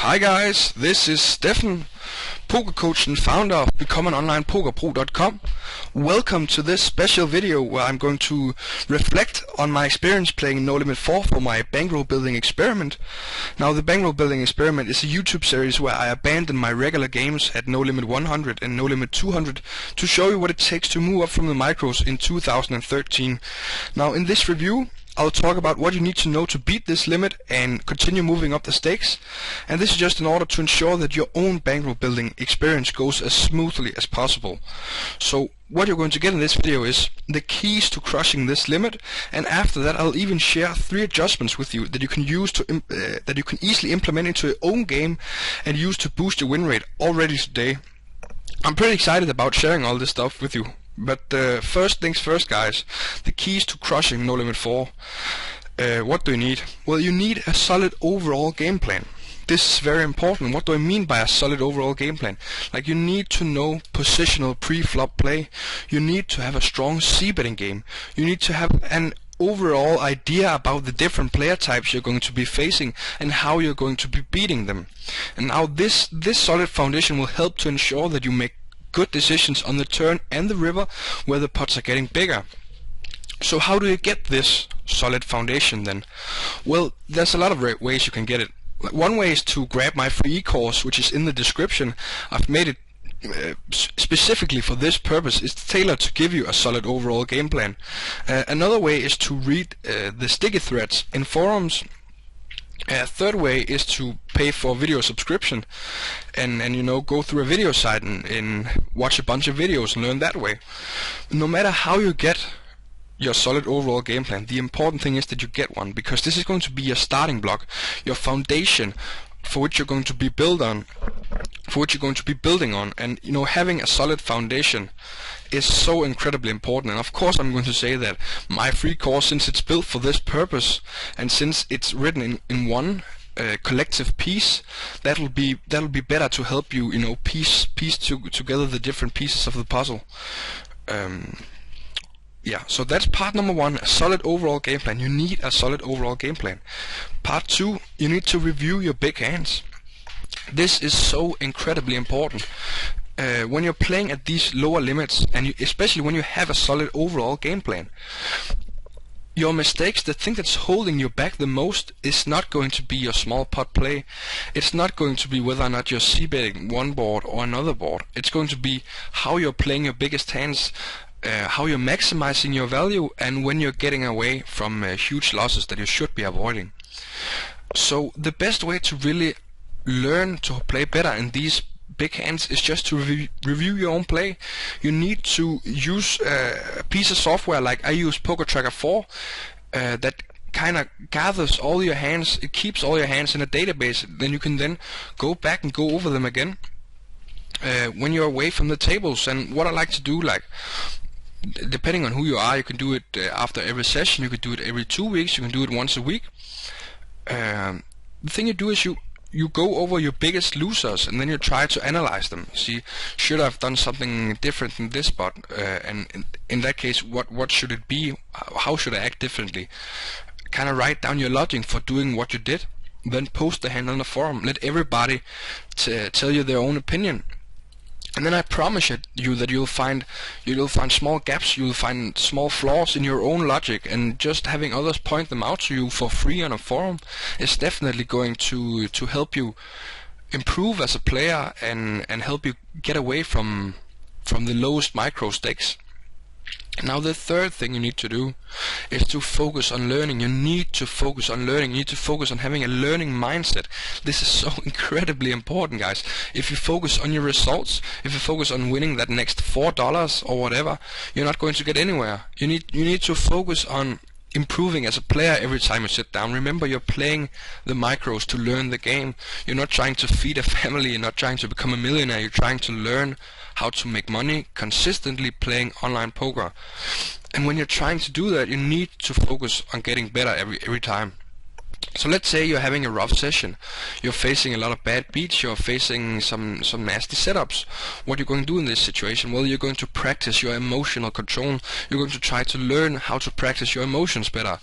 Hi guys, this is Stefan, poker coach and founder of BecomeAnOnlinePokerPro.com. Welcome to this special video where I'm going to reflect on my experience playing NL4 for my bankroll building experiment. Now, the bankroll building experiment is a YouTube series where I abandon my regular games at No Limit 100 and No Limit 200 to show you what it takes to move up from the micros in 2013. Now, in this review, I'll talk about what you need to know to beat this limit and continue moving up the stakes, and this is just in order to ensure that your own bankroll building experience goes as smoothly as possible. So what you're going to get in this video is the keys to crushing this limit, and after that I'll even share 3 adjustments with you that you can use to that you can easily implement into your own game and use to boost your win rate already today. I'm pretty excited about sharing all this stuff with you. But first things first, guys, the keys to crushing No Limit 4. What do you need? Well, you need a solid overall game plan. This is very important. What do I mean by a solid overall game plan? Like, you need to know positional pre-flop play. You need to have a strong c-betting game. You need to have an overall idea about the different player types you're going to be facing and how you're going to be beating them. And now this solid foundation will help to ensure that you make good decisions on the turn and the river where the pots are getting bigger. So how do you get this solid foundation then? Well, there's a lot of ways you can get it. One way is to grab my free course, which is in the description. I've made it specifically for this purpose. It's tailored to give you a solid overall game plan. Another way is to read the sticky threads in forums. Third way is to pay for a video subscription and you know, go through a video site and watch a bunch of videos and learn that way. No matter how you get your solid overall game plan, the important thing is that you get one, because this is going to be your starting block, your foundation for which you're going to be building on. And you know, having a solid foundation is so incredibly important. And of course I'm going to say that my free course, since it's built for this purpose and since it's written in one collective piece, that'll be better to help you, you know, piece together the different pieces of the puzzle. Yeah, so that's part number 1, a solid overall game plan. You need a solid overall game plan. Part 2, you need to review your big hands. This is so incredibly important. When you're playing at these lower limits, and especially when you have a solid overall game plan, your mistakes, the thing that's holding you back the most, is not going to be your small pot play. It's not going to be whether or not you're c-betting one board or another board. It's going to be how you're playing your biggest hands, how you're maximizing your value, and when you're getting away from huge losses that you should be avoiding. So the best way to really learn to play better in these big hands is just to review your own play. You need to use a piece of software like I use Poker Tracker 4 that kind of gathers all your hands. It keeps all your hands in a database. Then you can then go back and go over them again when you're away from the tables. And what I like to do, like, depending on who you are, you can do it after every session, you can do it every 2 weeks, you can do it once a week. The thing you do is you go over your biggest losers and then you try to analyze them. See, should I have done something different in this spot? And in that case, what should it be? How should I act differently? Kind of write down your logic for doing what you did. Then post the hand on the forum. Let everybody tell you their own opinion. And then I promise you that you'll find small gaps, you'll find small flaws in your own logic, and just having others point them out to you for free on a forum is definitely going to help you improve as a player and help you get away from the lowest micro stakes. Now, the third thing you need to do is to focus on learning. You need to focus on learning. You need to focus on having a learning mindset. This is so incredibly important, guys. If you focus on your results, if you focus on winning that next $4 or whatever, you're not going to get anywhere. You need to focus on improving as a player every time you sit down. Remember, you're playing the micros to learn the game. You're not trying to feed a family. You're not trying to become a millionaire. You're trying to learn how to make money consistently playing online poker. And when you're trying to do that, you need to focus on getting better every time. So let's say you're having a rough session, you're facing a lot of bad beats, you're facing some nasty setups. What you're going to do in this situation? Well, you're going to practice your emotional control. You're going to try to learn how to practice your emotions better.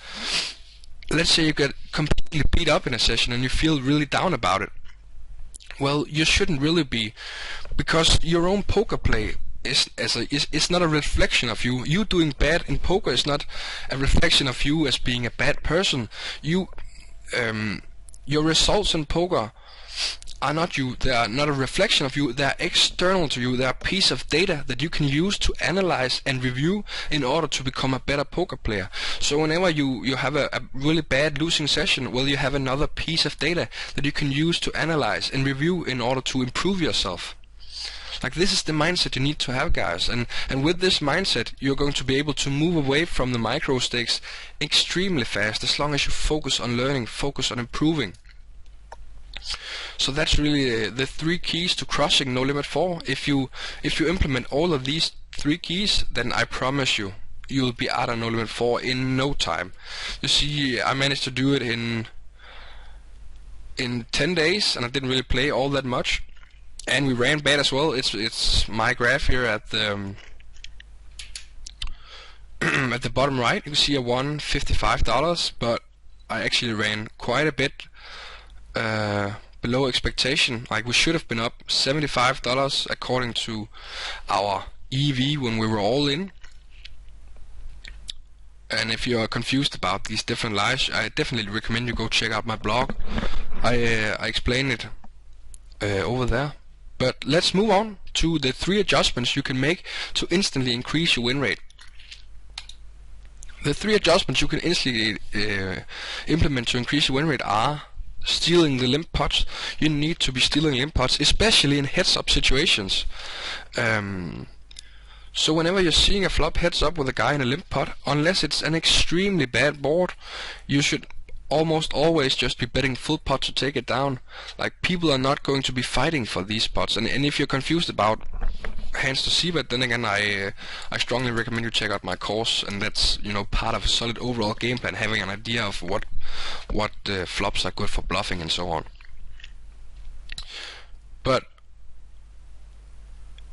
Let's say you get completely beat up in a session and you feel really down about it. Well, you shouldn't really be, because your own poker play is not a reflection of you. You doing bad in poker is not a reflection of you as being a bad person. Your results in poker are not you. They are not a reflection of you. They are external to you. They are a piece of data that you can use to analyze and review in order to become a better poker player. So whenever you have a really bad losing session, well, you have another piece of data that you can use to analyze and review in order to improve yourself. Like, this is the mindset you need to have, guys, and with this mindset you're going to be able to move away from the micro stakes extremely fast, as long as you focus on learning, focus on improving. So that's really the 3 keys to crushing No Limit 4. If you implement all of these 3 keys, then I promise you, you'll be out of No Limit 4 in no time. You see, I managed to do it in 10 days, and I didn't really play all that much. And we ran bad as well. It's my graph here at the at the bottom right. You can see I won $55, but I actually ran quite a bit below expectation. Like, we should have been up $75 according to our EV when we were all in. And if you are confused about these different lives, I definitely recommend you go check out my blog. I explain it over there. But let's move on to the 3 adjustments you can make to instantly increase your win rate. The 3 adjustments you can instantly implement to increase your win rate are stealing the limp pots. You need to be stealing limp pots, especially in heads-up situations. So whenever you're seeing a flop heads up with a guy in a limp pot, unless it's an extremely bad board, you should almost always just be betting full pot to take it down. Like, people are not going to be fighting for these pots. And if you're confused about hands to c-bet, then again, I strongly recommend you check out my course, and that's, you know, part of a solid overall game plan, having an idea of what flops are good for bluffing and so on. But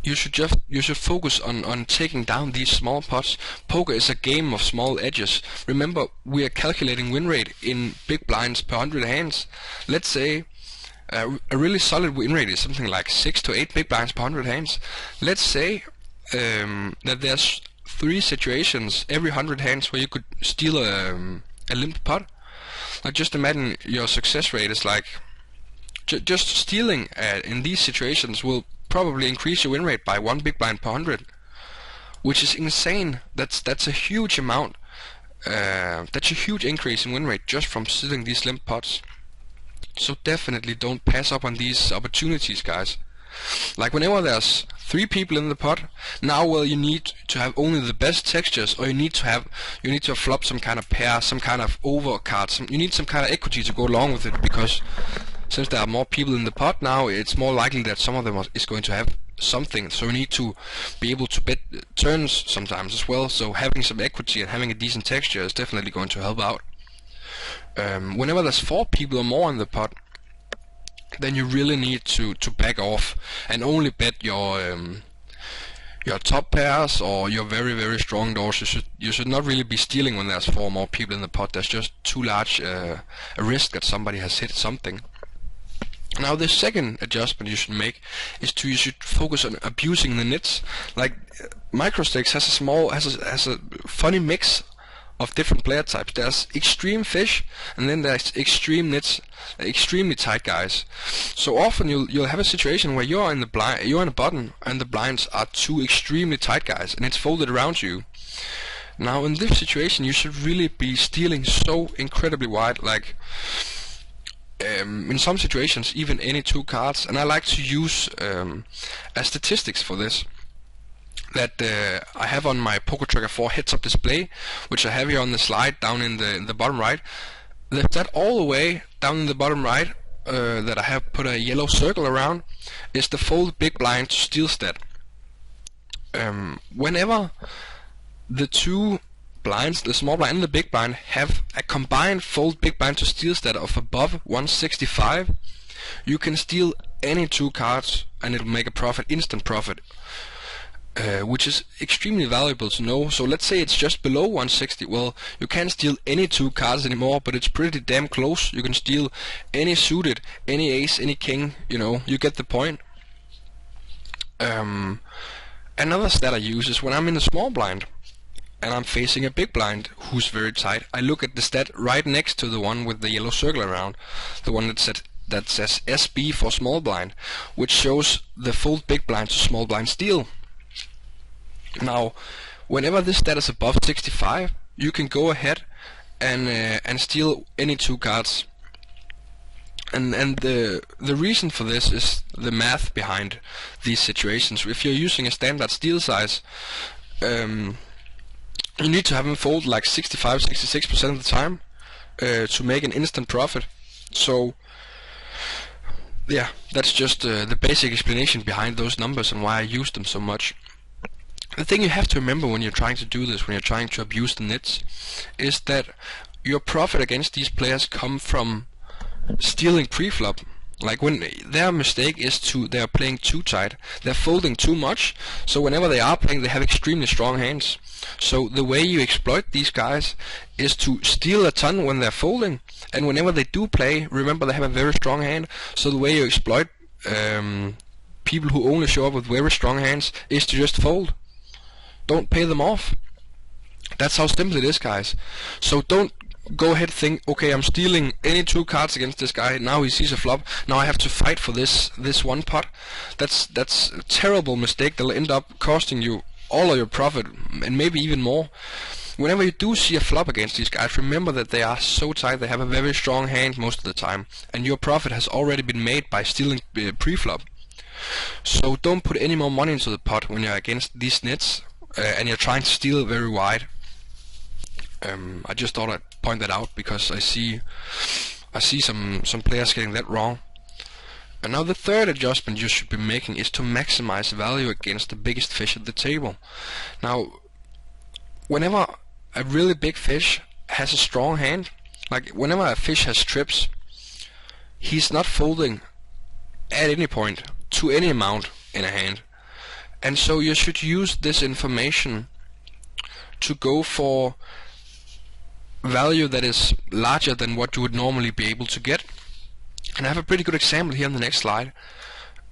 you should focus on taking down these small pots. Poker is a game of small edges. Remember, we are calculating win rate in big blinds per 100 hands. Let's say a really solid win rate is something like 6 to 8 big blinds per 100 hands. Let's say that there's 3 situations every 100 hands where you could steal a limp pot. Like, just imagine your success rate is like just stealing in these situations will probably increase your win rate by 1 big blind per 100, which is insane. That's a huge amount. That's a huge increase in win rate just from stealing these limp pots. So definitely don't pass up on these opportunities, guys. Like, whenever there's 3 people in the pot, now, well, you need to have only the best textures, or you need to have flop some kind of pair, some kind of overcard, you need some kind of equity to go along with it, because since there are more people in the pot now, it's more likely that some of them is going to have something. So you need to be able to bet turns sometimes as well. So having some equity and having a decent texture is definitely going to help out. Whenever there's 4 people or more in the pot, then you really need to back off and only bet your top pairs or your very, very strong doors. You should not really be stealing when there's 4 more people in the pot. There's just too large a risk that somebody has hit something. Now, the second adjustment you should make is you should focus on abusing the nits. Like, microstakes has a funny mix of different player types. There's extreme fish, and then there's extreme nits, extremely tight guys. So often you'll have a situation where you're in the button, and the blinds are 2 extremely tight guys, and it's folded around you. Now, in this situation, you should really be stealing so incredibly wide, like in some situations even any 2 cards. And I like to use as statistics for this that I have on my Poker Tracker 4 heads-up display, which I have here on the slide down in the bottom right. That all the way down in the bottom right, that I have put a yellow circle around, is the fold big blind to steal stat. Whenever the 2 blinds, the small blind and the big blind, have a combined fold big blind to steal stat of above 165, you can steal any 2 cards and it'll make a profit, instant profit. which is extremely valuable to know. So let's say it's just below 160. Well, you can't steal any 2 cards anymore, but it's pretty damn close. You can steal any suited, any ace, any king, you know, you get the point. Another stat I use is when I'm in a small blind and I'm facing a big blind who's very tight, I look at the stat right next to the one with the yellow circle around, the one that says SB for small blind, which shows the fold big blind to small blind steal. Now, whenever this stat is above 65, you can go ahead and steal any 2 cards. And the reason for this is the math behind these situations. If you're using a standard steal size, you need to have them fold like 65-66% of the time to make an instant profit. So yeah, that's just the basic explanation behind those numbers and why I use them so much. The thing you have to remember when you're trying to do this, when you're trying to abuse the nits, is that your profit against these players come from stealing pre-flop. Like when their mistake is they're playing too tight, they're folding too much, so whenever they are playing they have extremely strong hands. So the way you exploit these guys is to steal a ton when they're folding, and whenever they do play, remember they have a very strong hand. So the way you exploit people who only show up with very strong hands is to just fold. Don't pay them off. That's how simple it is, guys. So don't go ahead and think, okay, I'm stealing any 2 cards against this guy, now he sees a flop, now I have to fight for this one pot. That's a terrible mistake that'll end up costing you all of your profit, and maybe even more. Whenever you do see a flop against these guys, remember that they are so tight, they have a very strong hand most of the time, and your profit has already been made by stealing pre-flop. So don't put any more money into the pot when you're against these nits, and you're trying to steal very wide. I just thought I'd point that out because I see some players getting that wrong. And now the third adjustment you should be making is to maximize value against the biggest fish at the table. Now, whenever a really big fish has a strong hand, like whenever a fish has trips, he's not folding at any point to any amount in a hand. And so you should use this information to go for value that is larger than what you would normally be able to get. And I have a pretty good example here on the next slide.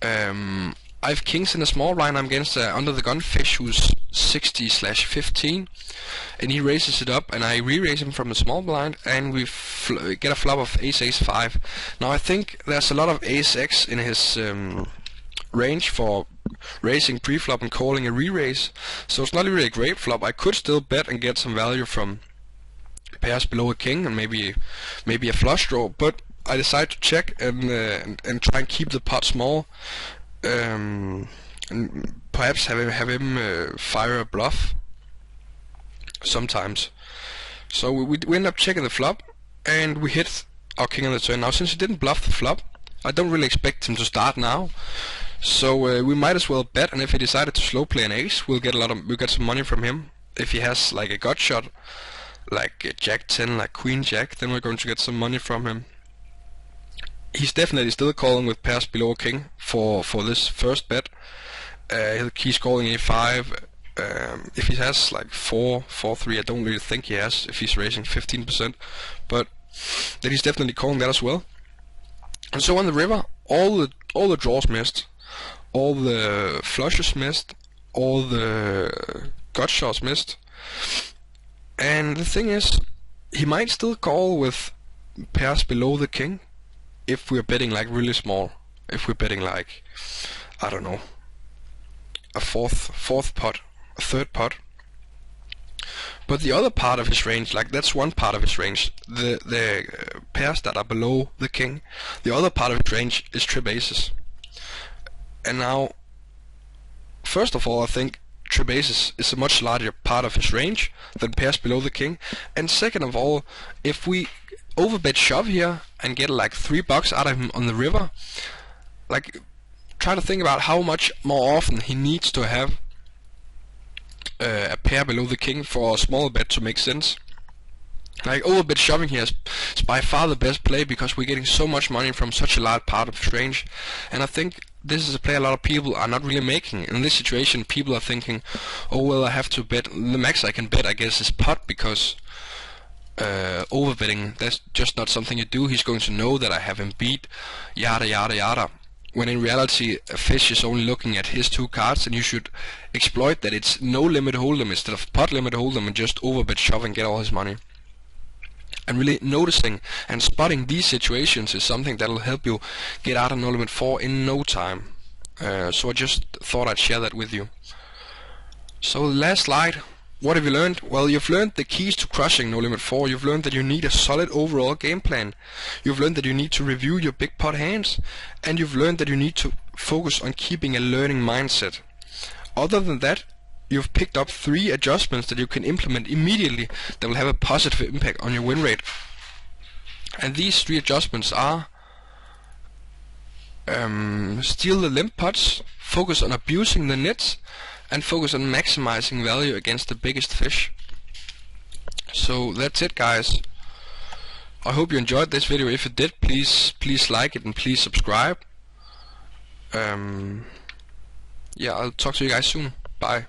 I have kings in a small blind. I'm against under the gun fish who's 60/15, and he raises it up, and I re-raise him from the small blind, and we get a flop of ace-5. Now I think there's a lot of ace-x in his range for raising pre-flop and calling a re-raise, so it's not really a great flop. I could still bet and get some value from pairs below a king and maybe a flush draw, but I decided to check and try and keep the pot small, and perhaps have him fire a bluff sometimes. So we end up checking the flop, and we hit our king on the turn. Now since he didn't bluff the flop, I don't really expect him to start now, so we might as well bet. And if he decided to slow play an ace, we'll get some money from him. If he has like a gut shot, like Jack 10, like Queen Jack, then we're going to get some money from him. He's definitely still calling with pairs below a king for this first bet. He's calling a5. If he has like 4-3, I don't really think he has if he's raising 15%, but then he's definitely calling that as well. And so on the river, all the draws missed, all the flushes missed, all the gut shots missed. And the thing is, he might still call with pairs below the king if we're betting like really small. If we're betting like, I don't know, a fourth pot, a third pot. But the other part of his range, like that's one part of his range, the pairs that are below the king, the other part of his range is trip aces. And now, first of all, I think trip aces is a much larger part of his range than pairs below the king. And second of all, if we overbet shove here and get like $3 out of him on the river, like try to think about how much more often he needs to have a pair below the king for a small bet to make sense. Like overbet shoving here is by far the best play because we're getting so much money from such a large part of his range, and I think this is a play a lot of people are not really making. In this situation, people are thinking, oh well, I have to bet, the max I can bet I guess is pot, because overbetting, that's just not something you do. He's going to know that I have him beat, yada yada yada. When in reality, a fish is only looking at his 2 cards, and you should exploit that it's no limit hold'em instead of pot limit hold'em, and just overbet shove and get all his money. And really noticing and spotting these situations is something that will help you get out of No Limit 4 in no time. So I just thought I'd share that with you. So the last slide. What have you learned? Well, you've learned the keys to crushing No Limit 4. You've learned that you need a solid overall game plan. You've learned that you need to review your big pot hands. And you've learned that you need to focus on keeping a learning mindset. Other than that, you've picked up 3 adjustments that you can implement immediately that will have a positive impact on your win rate. And these 3 adjustments are: steal the limp pots, focus on abusing the nets, and focus on maximizing value against the biggest fish. So that's it, guys. I hope you enjoyed this video. If you did, please like it and please subscribe. Yeah, I'll talk to you guys soon. Bye.